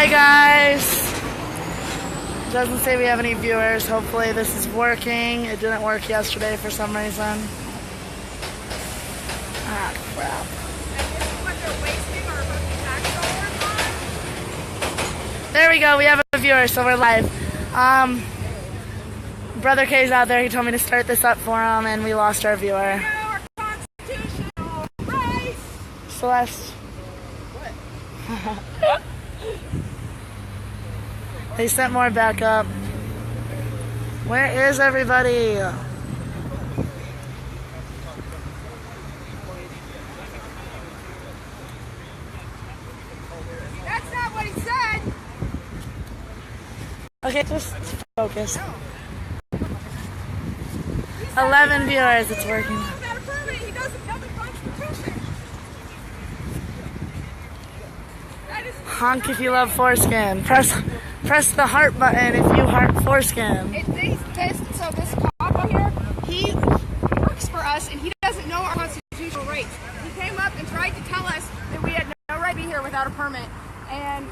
Hi guys. It doesn't say we have any viewers. Hopefully this is working. It didn't work yesterday for some reason. Ah, crap. There we go. We have a viewer, so we're live. Brother K's out there. He told me to start this up for him, and we lost our viewer. Our constitutional rights. Celeste. What? They sent more back up. Where is everybody? That's not what he said. Okay, just focus. 11 viewers, it's working. Without a permit, he doesn't know the Constitution. That is Honk if you love foreskin. Press the heart button if you heart foreskin. So this cop out here, he works for us, and he doesn't know our constitutional rights. He came up and tried to tell us that we had no right to be here without a permit. And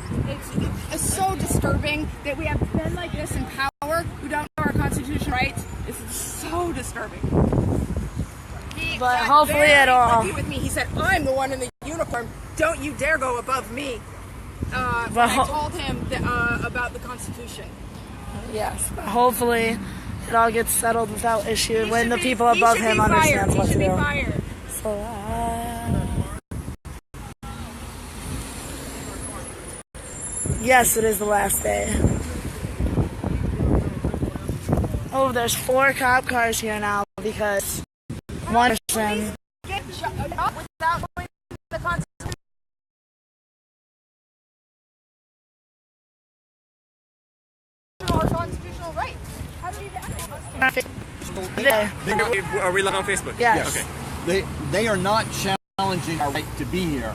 it's so disturbing that we have men like this in power who don't know our constitutional rights. This is so disturbing. But hopefully it'll... With me. He said, I'm the one in the uniform. Don't you dare go above me. But I told him that, about the Constitution. Yes, but hopefully it all gets settled without issue when the people above him understand what to do. He should be fired. So, yes, it is the last day. Oh, there's 4 cop cars here now because one person... Get shut up without knowing the Constitution. Or constitutional rights. How do you do that? Are we live on Facebook? Yes. Okay. They are not challenging our right to be here.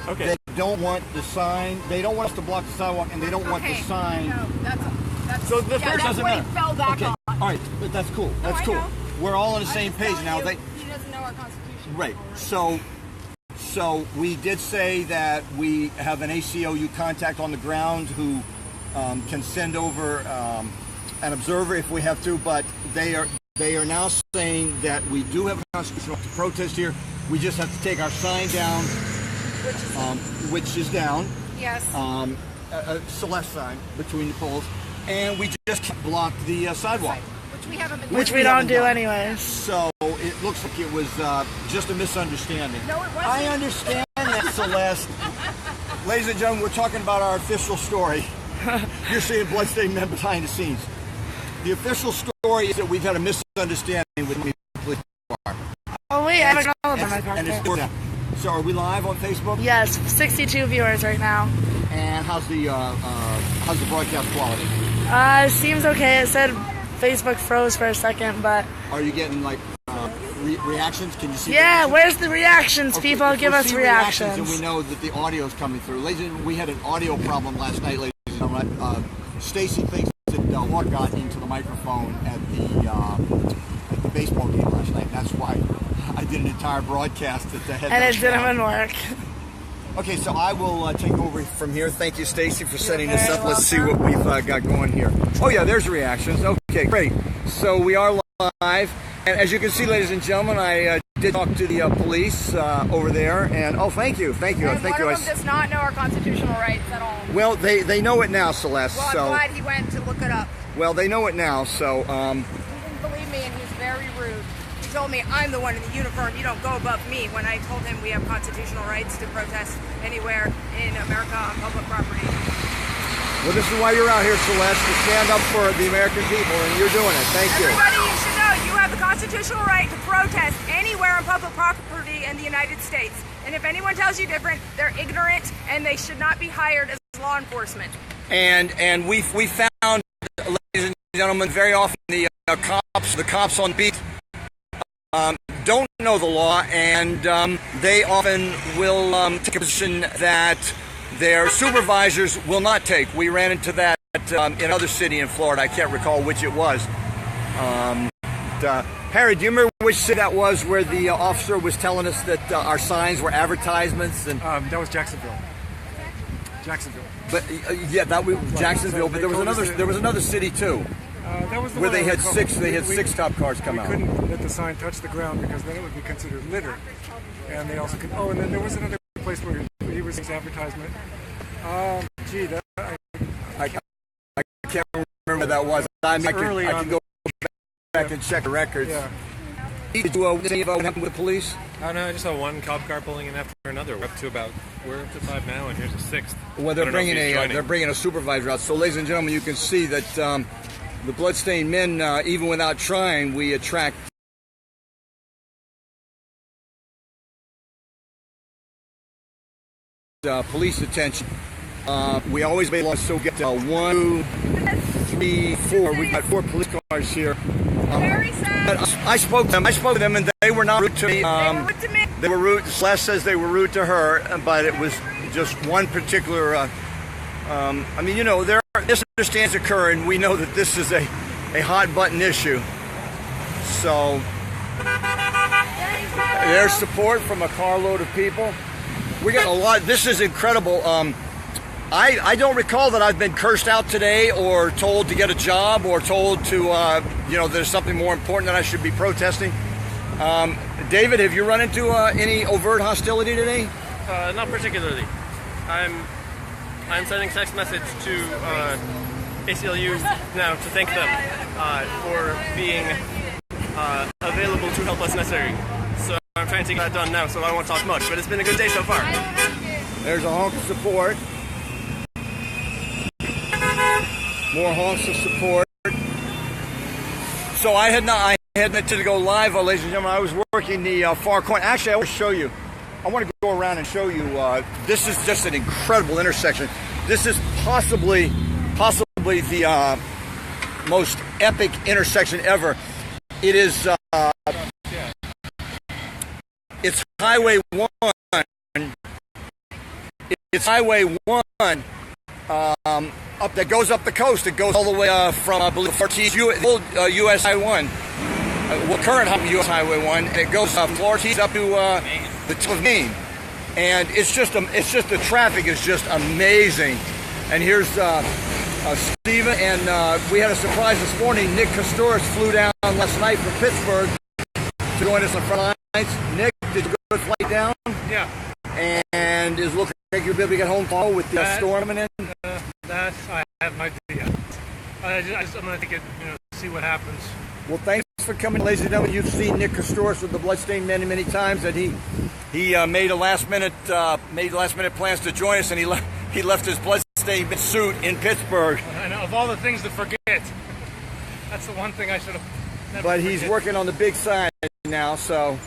Okay. They don't want the sign. They don't want us to block the sidewalk, and they don't want the sign. No, that's So the first that's doesn't what he matter. fell back Okay. on. All right, but that's cool. No, That's I cool. know. We're all on the I'm same just page telling now. you, he doesn't know our Constitution. Right. So we did say that we have an ACLU contact on the ground who can send over an observer if we have to, but they are now saying that we do have a constitutional right to protest here. We just have to take our sign down, which is down. Yes. A Celeste sign between the poles, and we just can't block the sidewalk. Which we haven't been Which doing. we don't haven't do done. anyways. So it looks like it was just a misunderstanding. No, it wasn't. I understand that, Celeste. Ladies and gentlemen, we're talking about our official story. You're seeing bloodstained men behind the scenes. The official story is that we've had a misunderstanding with the police department. Oh wait, I have another one on my And it's pocket. down. So are we live on Facebook? Yes, 62 viewers right now. And how's the broadcast quality? Seems okay. It said Facebook froze for a second, but... Are you getting like reactions? Can you see? Yeah, reactions? where's the reactions? Okay, People if give we us see reactions. and we know that the audio is coming through. Ladies and gentlemen, we had an audio problem last night, ladies and gentlemen. Stacy thinks that water got into the microphone at the baseball game last night. That's why I did an entire broadcast at the head. And it didn't even work. Okay, so I will take over from here. Thank you, Stacy, for setting this very up. Let's see what we've got going here. Oh yeah, there's reactions. Okay, great. So we are live, and as you can see, ladies and gentlemen, I did talk to the police over there, and thank you. And one of them does not know our constitutional rights at all. Well, they know it now, Celeste. Well, I'm so glad he went to look it up. well, they know it now. So He didn't believe me, and he was very rude. He told me I'm the one in the uniform. You don't go above me. When I told him we have constitutional rights to protest anywhere in America on public property. well, this is why you're out here, Celeste, to stand up for the American people, and you're doing it. Thank you. Everybody, you should know you have the constitutional right to protest anywhere on public property in the United States. And if anyone tells you different, they're ignorant, and they should not be hired as law enforcement. And we found, ladies and gentlemen, very often the cops on beat don't know the law, and they often will take a position that their supervisors will not take. We ran into that in another city in Florida. I can't recall which it was. Harry, do you remember which city that was where the officer was telling us that our signs were advertisements? And That was Jacksonville. Jacksonville. But yeah, that was Jacksonville. But there was another city too. That was the Where one they I had recall. six cop cars come out. We couldn't let the sign touch the ground because then it would be considered litter. And they also could. Oh, and then there was another place where he was his advertisement. Gee, that I can't remember what that was. I can go back and check the records. yeah. Did you see what happened with the police? Oh no, I just saw one cop car pulling in after another. We're up to 5 now, and here's a 6th. Well, they're bringing a supervisor out. So, ladies and gentlemen, you can see that the bloodstained men, even without trying, we attract police attention. We always made laws, so we get 1, 2, 3, 4. We got 4 police cars here. Very sad. I spoke to them, and they were not rude to me. They were rude to me. They were rude. Celeste says they were rude to her, but it was just one particular. I mean, you know, there are misunderstandings occur, and we know that this is a hot button issue. So there's support from a carload of people. We got a lot. This is incredible. I don't recall that I've been cursed out today or told to get a job or told to, there's something more important that I should be protesting. David, have you run into any overt hostility today? Not particularly. I'm sending text message to ACLU now to thank them for being available to help us necessary. So I'm trying to get that done now, so I won't talk much, but it's been a good day so far. There's a honk of support. More honks of support. So I had meant to go live, ladies and gentlemen. I was working the far corner. Actually, I want to show you. I want to go around and show you. This is just an incredible intersection. This is possibly the most epic intersection ever. It is. It's Highway 1. It's Highway 1. Up that goes up the coast. It goes all the way from I believe old U.S. Highway 1, current U.S. Highway 1, and it goes Florida up to the tip of Maine, and it's just the traffic is just amazing. And here's Steven, and we had a surprise this morning. Nick Castoris flew down last night from Pittsburgh to join us on front lines. Nick, did you go to flight down? Yeah. And is looking like you'll be able to get home tomorrow with the storm coming in. That I have no idea. I'm going to take it, see what happens. Well, thanks for coming, ladies and gentlemen. You've seen Nick Castoris with the Bloodstained many, many times, and he made last minute plans to join us, and he left his Bloodstained suit in Pittsburgh. And of all the things to forget, that's the one thing I should have never. But he's working on the big sign now, so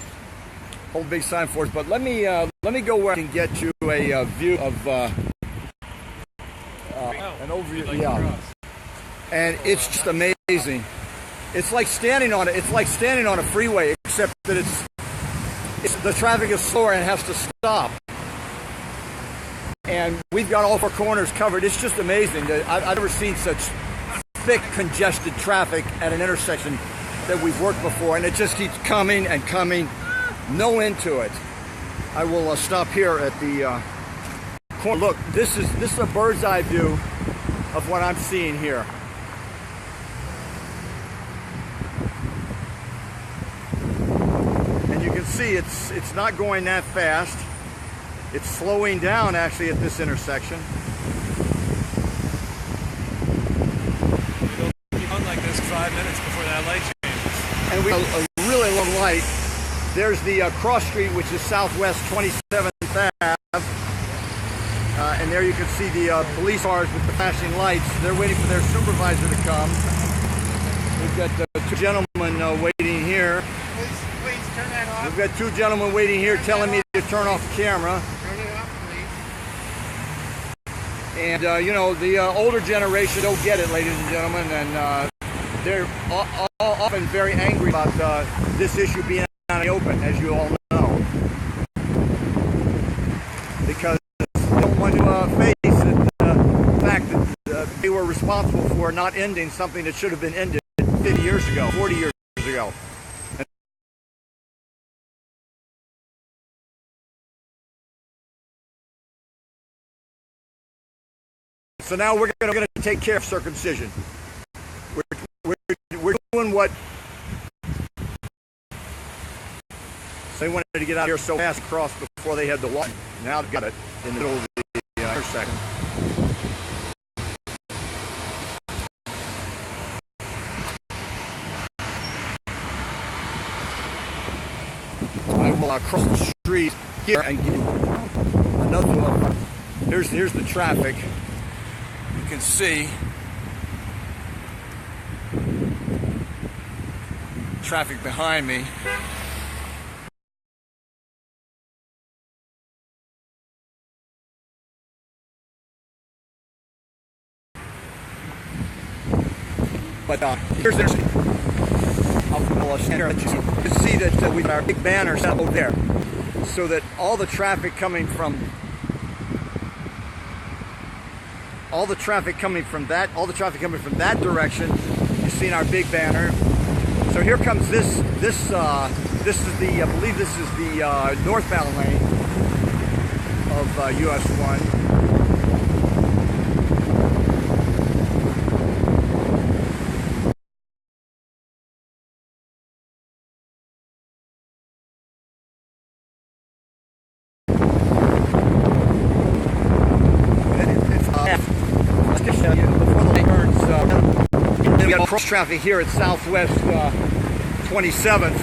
hold big sign for us. But let me go where I can get you a view of. An overview, yeah, and it's just amazing. It's like standing on it. It's like standing on a freeway, except that it's the traffic is slower and has to stop. And we've got all 4 corners covered. It's just amazing. I've never seen such thick, congested traffic at an intersection that we've worked before, and it just keeps coming and coming. No end to it. I will stop here at the. Look, this is a bird's eye view of what I'm seeing here. And you can see it's not going that fast. It's slowing down actually at this intersection. It'll keep on like this 5 minutes before that light changes. And we have a really long light. There's the cross street, which is Southwest 27th Ave. And there you can see the police cars with the flashing lights. They're waiting for their supervisor to come. We've got 2 gentlemen waiting here. Please turn that off. We've got 2 gentlemen waiting here telling me to turn off the camera. Turn it off, please. And, the older generation don't get it, ladies and gentlemen. And they're often very angry about this issue being out in the open, as you all know. Because they don't want to face the fact that they were responsible for not ending something that should have been ended 50 years ago, 40 years ago. So now we're gonna take care of circumcision. We're doing what they wanted to get out here so fast across before they had the line. Now they've got it in the middle of the intersection. I will cross the street here and give you another look. Here's the traffic. You can see traffic behind me. But here's the you can see that we've got our big banner set over there, so that all the traffic coming from that direction, you've seen our big banner. So here comes this is the I believe this is the northbound lane of US 1. We got cross traffic here at Southwest 27th.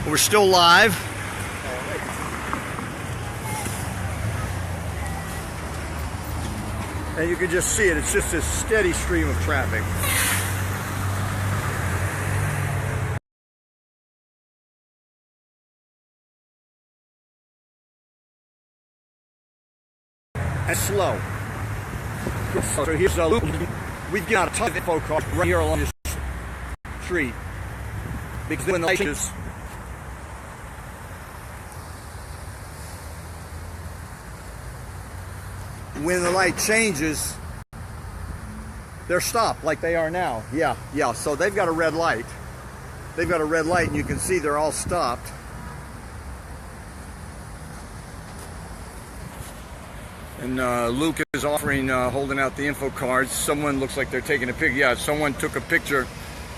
We're still live. And you can just see it. It's just this steady stream of traffic. And slow. So here's a loop. We've got a ton of info cars right here along this street. Because when the light is when the light changes, they're stopped like they are now. Yeah. So they've got a red light. They've got a red light, and you can see they're all stopped. And Luke is offering, holding out the info cards. Someone looks like they're taking a picture. Yeah, someone took a picture.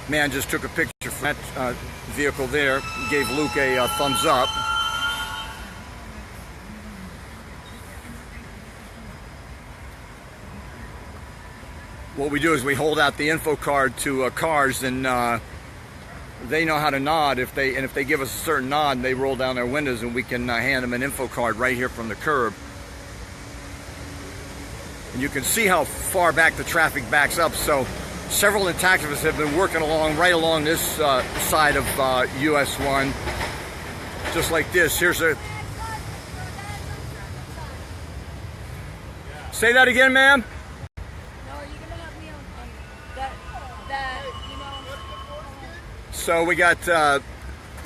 Man just took a picture from that vehicle there. Gave Luke a thumbs up. What we do is we hold out the info card to cars, and they know how to nod. If they give us a certain nod, they roll down their windows, and we can hand them an info card right here from the curb. And you can see how far back the traffic backs up. So several detectives have been working right along this side of US 1, just like this. Here's a. Say that again, ma'am. So we got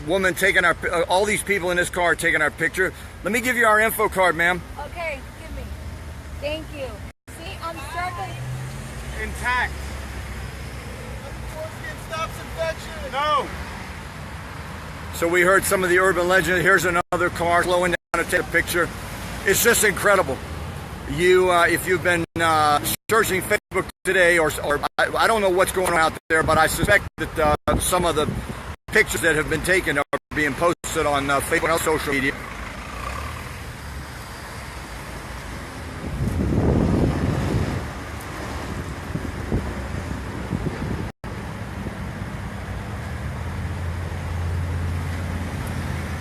woman taking our, all these people in this car taking our picture. Let me give you our info card, ma'am. Okay, give me. Thank you. See, I'm struggling. Intact. Stops infection. No. So we heard some of the urban legend. Here's another car slowing down to take a picture. It's just incredible. You, if you've been searching Facebook today, or I don't know what's going on out there, but I suspect that some of the pictures that have been taken are being posted on Facebook and social media.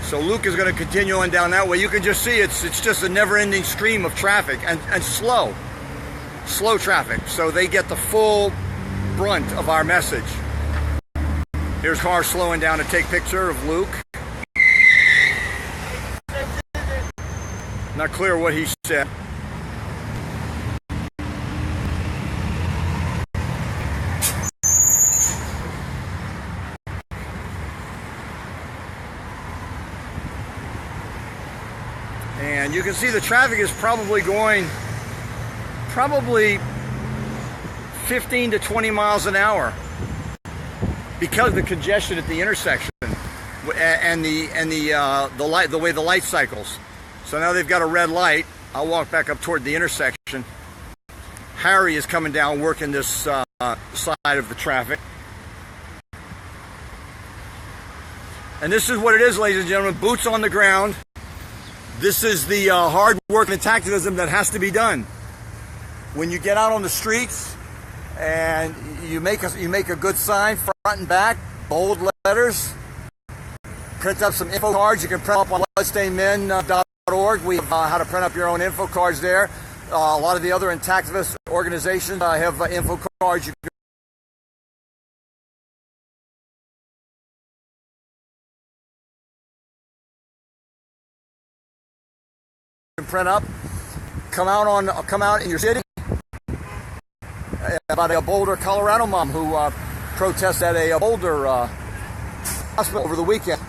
So Luke is going to continue on down that way. You can just see it's just a never-ending stream of traffic, and slow traffic. So they get the full brunt of our message. Here's cars slowing down to take picture of Luke. Not clear what he said. And you can see the traffic is probably going 15 to 20 miles an hour because of the congestion at the intersection and the light, the way the light cycles. So now they've got a red light. I'll walk back up toward the intersection. Harry is coming down working this side of the traffic. And this is what it is, ladies and gentlemen, boots on the ground. This is the hard work and tacticism that has to be done. When you get out on the streets and you make a good sign front and back, bold letters, print up some info cards. You can print up on bloodstainedmen.org. We have how to print up your own info cards there. A lot of the other intactivist organizations have info cards you can print up. Come out in your city. About a Boulder, Colorado mom who protested at a Boulder hospital over the weekend,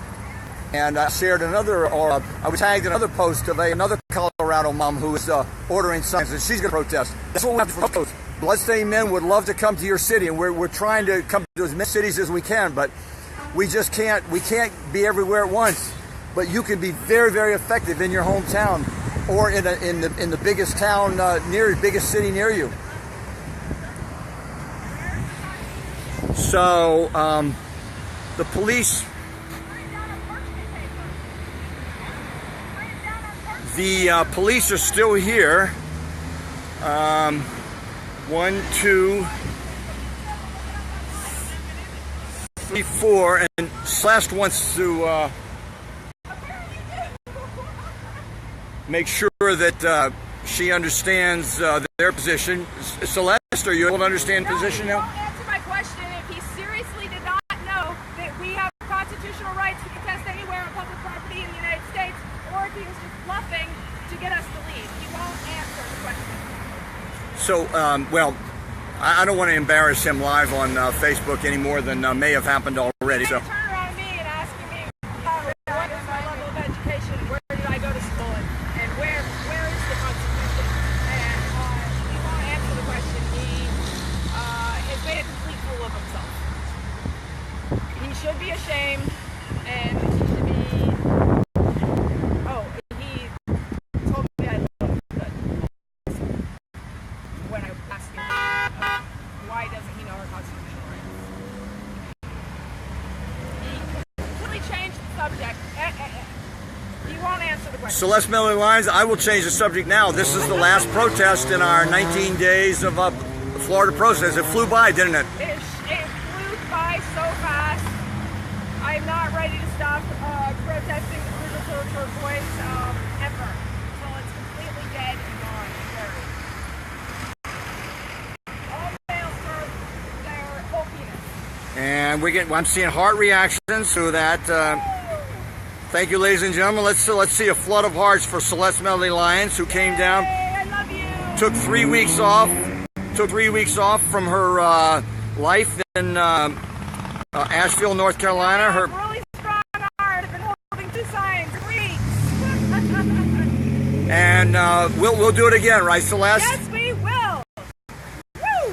and I shared another, or I was tagged in another post of another Colorado mom who is ordering signs, and she's going to protest. That's what we have to propose. Bloodstained Men would love to come to your city, and we're trying to come to as many cities as we can, but we just can't. We can't be everywhere at once. But you can be very, very effective in your hometown, or in the biggest town biggest city near you. So the police, police are still here. 1, 2, 3, 4, and Celeste wants to make sure that she understands their position. Celeste, are you able to understand position now? Answer my question. If he seriously did not know that we have constitutional rights to protest anywhere on public property in the United States, or if he was just bluffing to get us to leave, he won't answer the question. So, well, I don't want to embarrass him live on Facebook any more than may have happened already. So. Turn around me and asking me what is my level of education, where did I go to school, and where is the Constitution? And he won't answer the question. He has made a complete fool of himself. He should be ashamed, and he should be. Oh, he told me I looked good when I asked him why doesn't he know our constitutional rights. He completely changed the subject. He won't answer the question. Celeste Miller Lyons, I will change the subject now. This is the last protest in our 19 days of Florida protest. It flew by, didn't it? It flew by so fast. I'm not ready to stop protesting the crucial territory voice ever until it's completely dead and gone and buried. All fails for their hokiness. And I'm seeing heart reactions to that. Thank you, ladies and gentlemen. Let's see a flood of hearts for Celeste Melody Lyons, who came down. I love you. Took 3 weeks off. Took 3 weeks off from her life in Asheville, North Carolina. Her Really strong heart. I've been holding 2 signs for weeks. and we'll do it again, right, Celeste? Yes, we will. Woo!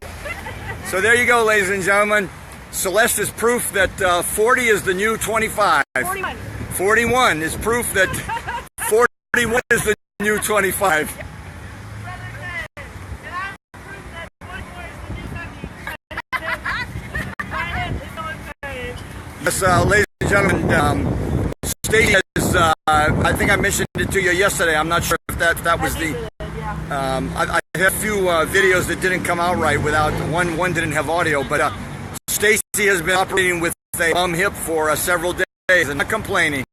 So there you go, ladies and gentlemen. Celeste is proof that 40 is the new 25. 41. 41 is proof that 41 is the new 25. Yes, ladies and gentlemen, Stacey is, I think I mentioned it to you yesterday. I'm not sure if that was the... I had a few videos that didn't come out right without... One didn't have audio, but Stacey has been operating with a bum hip for several days and not complaining.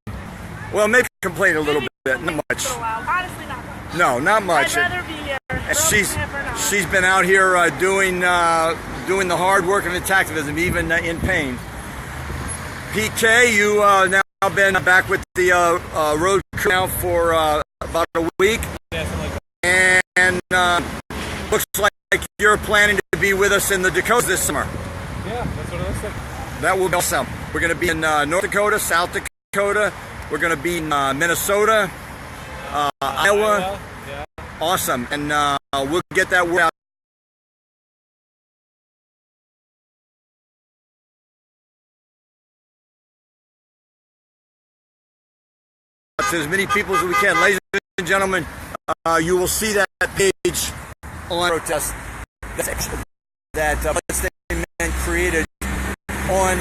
Well, maybe complain a little bit, not much. Honestly, not much. No, not much. I'd rather be here. And she's been out here doing the hard work and the tactivism, even in pain. PK, you now been back with the road crew now for about a week, and looks like you're planning to be with us in the Dakotas this summer. Yeah, that's what it looks like. That will be awesome. We're going to be in North Dakota, South Dakota. We're going to be in Minnesota. Iowa. Yeah. Awesome, and we'll get that word out. To as many people as we can. Ladies and gentlemen, you will see that page on protest that Bloodstained created on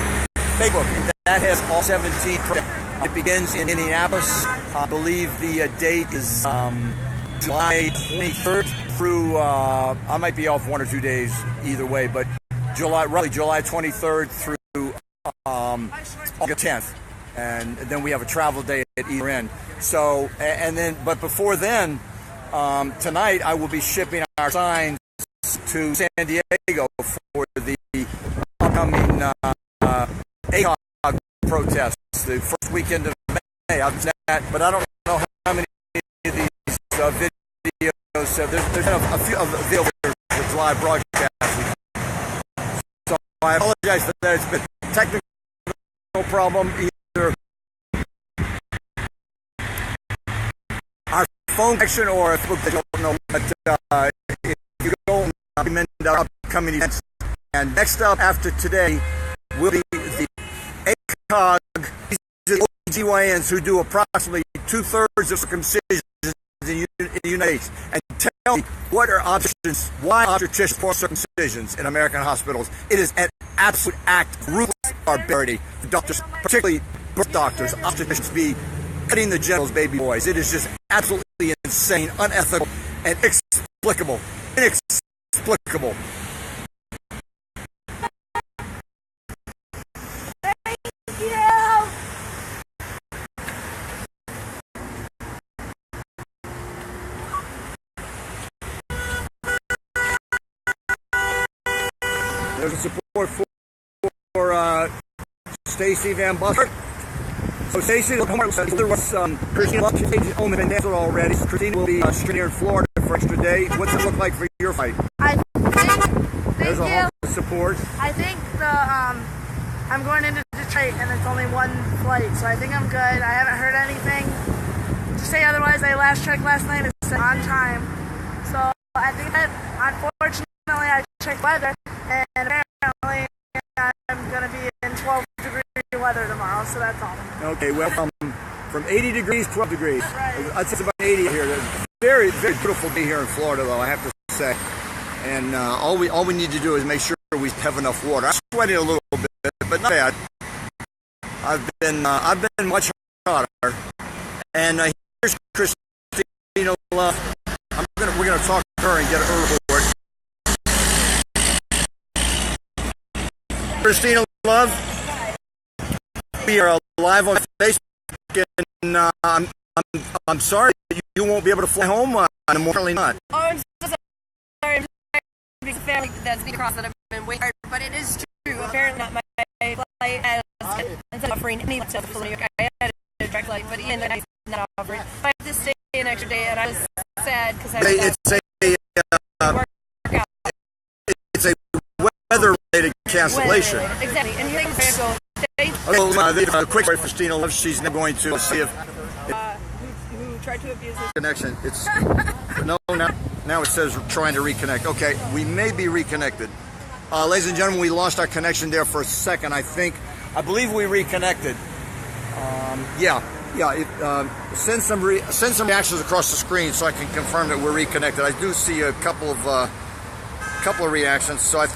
Facebook. That has all 17 protests. It begins in Indianapolis. I believe the date is July 23rd through, I might be off 1 or 2 days either way, but roughly July 23rd through August 10th. And then we have a travel day at either end. So, but before then, tonight I will be shipping our signs to San Diego for the upcoming ACOG protest, the first weekend of May. But I don't know how many of these videos. There's been a few of the videos with live broadcast. So I apologize for that. It's been a technical problem. Our phone connection or Facebook, I don't know, but if you go on our upcoming events, and next up after today will be the ACOG, these are the OBGYNs who do approximately 2/3 of circumcisions in the United States. And tell me, what are options? Why obstetricians perform circumcisions in American hospitals? It is an absolute act of ruthless barbarity. Doctors, particularly birth doctors, obstetricians, be cutting the genitals of baby boys. It is just absolutely insane, unethical, and inexplicable. Inexplicable. Thank you. There's a support for Stacy Van Buster. So Stacy, there was Christina home and answered already. Christina will be straight here in Florida for extra day. What's it look like for your fight? I think. There's a whole support. I think I'm going into Detroit and it's only one flight, so I think I'm good. I haven't heard anything to say otherwise. I last checked last night. It's on time. So I think that unfortunately I checked weather and apparently I'm going to be in 12-degree weather tomorrow, so that's all. Okay, well, from 80 degrees, 12 degrees. Right. I'd say it's about 80 here. Very, very beautiful day here in Florida, though, I have to say. And all we need to do is make sure we have enough water. I'm sweating a little bit, but not bad. I've been much hotter. And here's Christina Love. We're gonna talk to her and get her report. Christina Love. We are live on Facebook, and I'm sorry you won't be able to fly home. I'm currently not. Oh, I'm so sorry. Big family that's being across that I've been waiting, but it is true. Apparently, not my flight has instead of offering any to New York. I had a direct flight, but Ian is not offering. I have to stay an extra day, and I was sad because it's a weather-related cancellation. Exactly, and you think we're going to go. A quick story for Christina Love. She's now going to see if who tried to abuse this connection. It's now it says trying to reconnect. Okay, we may be reconnected. Ladies and gentlemen, we lost our connection there for a second. I believe we reconnected. Send some reactions across the screen so I can confirm that we're reconnected. I do see a couple of reactions, so I think